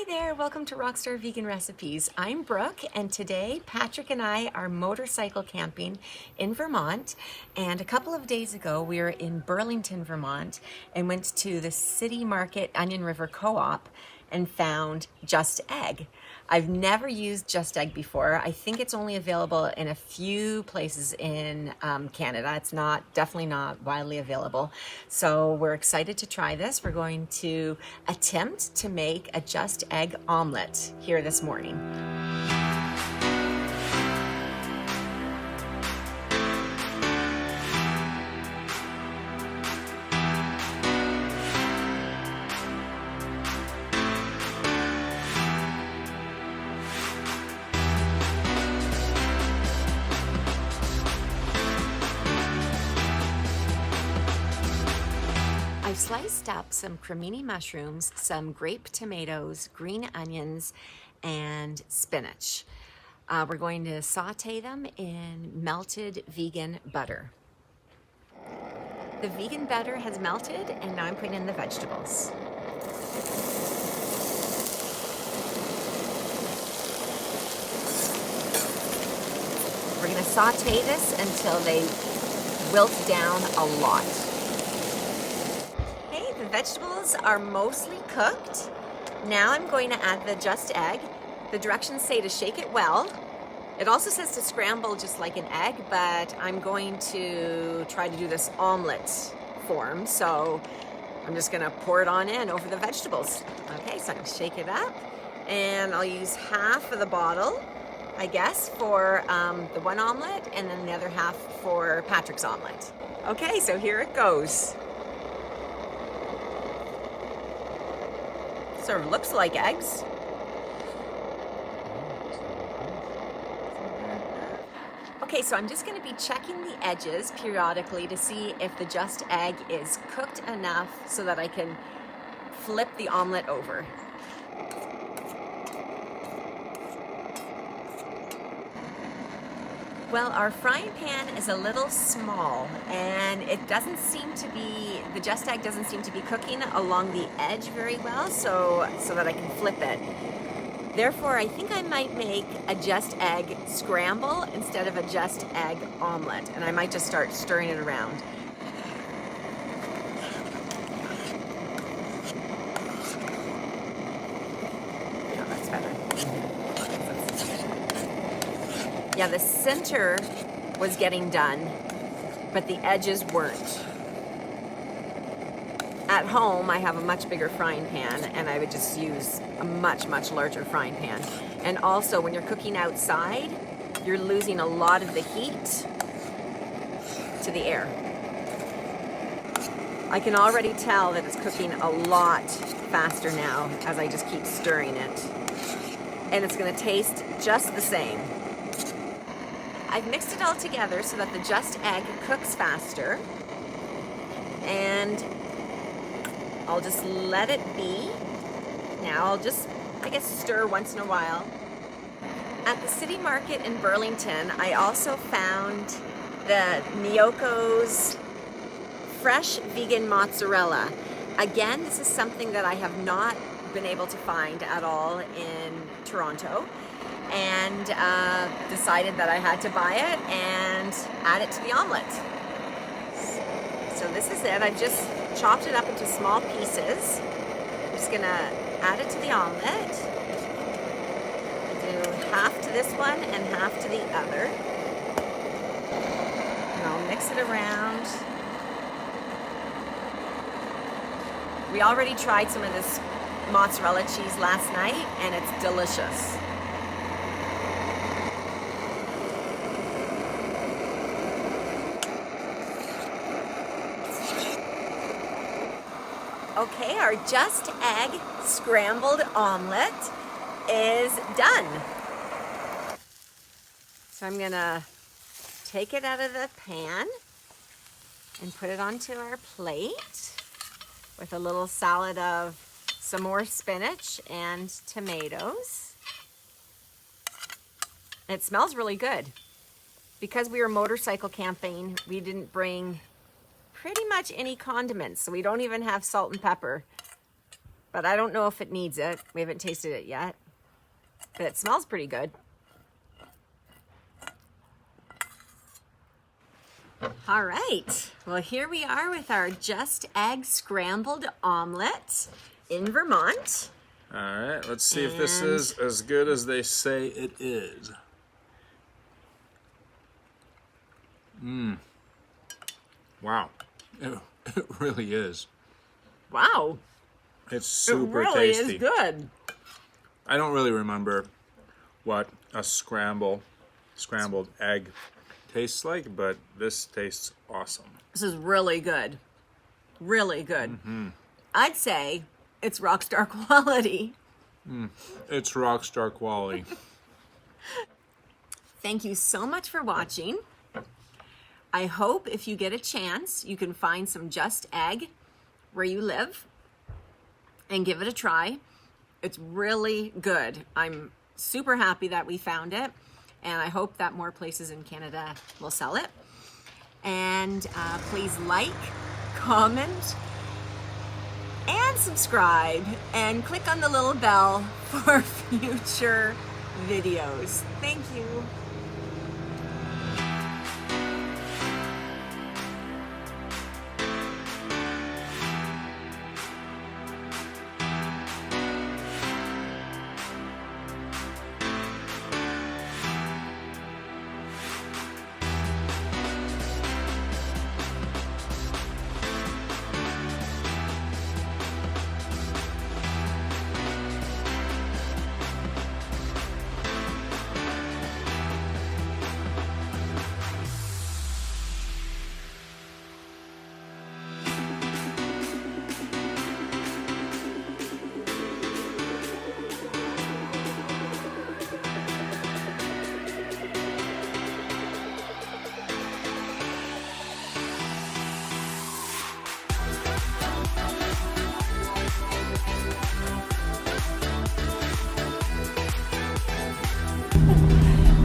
Hi there, welcome to Rockstar Vegan Recipes. I'm Brooke, and today Patrick and I are motorcycle camping in Vermont. And a couple of days ago we were in Burlington, Vermont, and went to the City Market Onion River Co-op and found Just Egg. I've never used Just Egg before. I think it's only available in a few places in Canada. It's definitely not widely available. So we're excited to try this. We're going to attempt to make a Just Egg omelette here this morning. I've sliced up some cremini mushrooms, some grape tomatoes, green onions, and spinach. We're going to saute them in melted vegan butter. The vegan butter has melted, and now I'm putting in the vegetables. We're going to saute this until they wilt down a lot. The vegetables are mostly cooked. Now I'm going to add the Just Egg. The directions say to shake it well. It also says to scramble just like an egg, but I'm going to try to do this omelette form, so I'm just gonna pour it on in over the vegetables. Okay, so I'm gonna shake it up, and I'll use half of the bottle, I guess, for the one omelette, and then the other half for Patrick's omelette. Okay, so here it goes. Sort of looks like eggs. Okay, so I'm just going to be checking the edges periodically to see if the Just Egg is cooked enough so that I can flip the omelet over. Well, our frying pan is a little small, and it doesn't seem to be, the Just Egg doesn't seem to be cooking along the edge very well, so that I can flip it. Therefore, I think I might make a Just Egg scramble instead of a Just Egg omelet, and I might just start stirring it around. Oh, that's better. Yeah, the center was getting done, but the edges weren't. At home, I have a much bigger frying pan, and I would just use a much, much larger frying pan. And also, when you're cooking outside, you're losing a lot of the heat to the air. I can already tell that it's cooking a lot faster now as I just keep stirring it. And it's gonna taste just the same. I've mixed it all together so that the Just Egg cooks faster, and I'll just let it be. Now I'll just, I guess, stir once in a while. At the City Market in Burlington, I also found the Miyoko's fresh vegan mozzarella. Again, this is something that I have not been able to find at all in Toronto, and decided that I had to buy it and add it to the omelette. So this is it. I've just chopped it up into small pieces. I'm just gonna add it to the omelette. Do half to this one and half to the other. And I'll mix it around. We already tried some of this mozzarella cheese last night, and it's delicious. Okay, our Just Egg scrambled omelette is done. So I'm gonna take it out of the pan and put it onto our plate with a little salad of some more spinach and tomatoes. And it smells really good. Because we were motorcycle camping, we didn't bring pretty much any condiments, so we don't even have salt and pepper. but I don't know if it needs it. We haven't tasted it yet, but it smells pretty good. All right, well, here we are with our Just Egg Scrambled Omelette in Vermont. All right, let's see if this is as good as they say it is. Wow, it really is. Wow. It's super it really tasty. Is good. I don't really remember what a scrambled egg tastes like, but this tastes awesome. This is really good. Really good. I'd say it's rockstar quality. It's rockstar quality. Thank you so much for watching. I hope if you get a chance, you can find some Just Egg where you live and give it a try. It's really good. I'm super happy that we found it, and I hope that more places in Canada will sell it. And please like, comment, and subscribe, and click on the little bell for future videos. Thank you.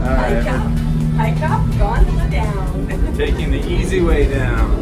All right. Hike up, gone down. Taking the easy way down.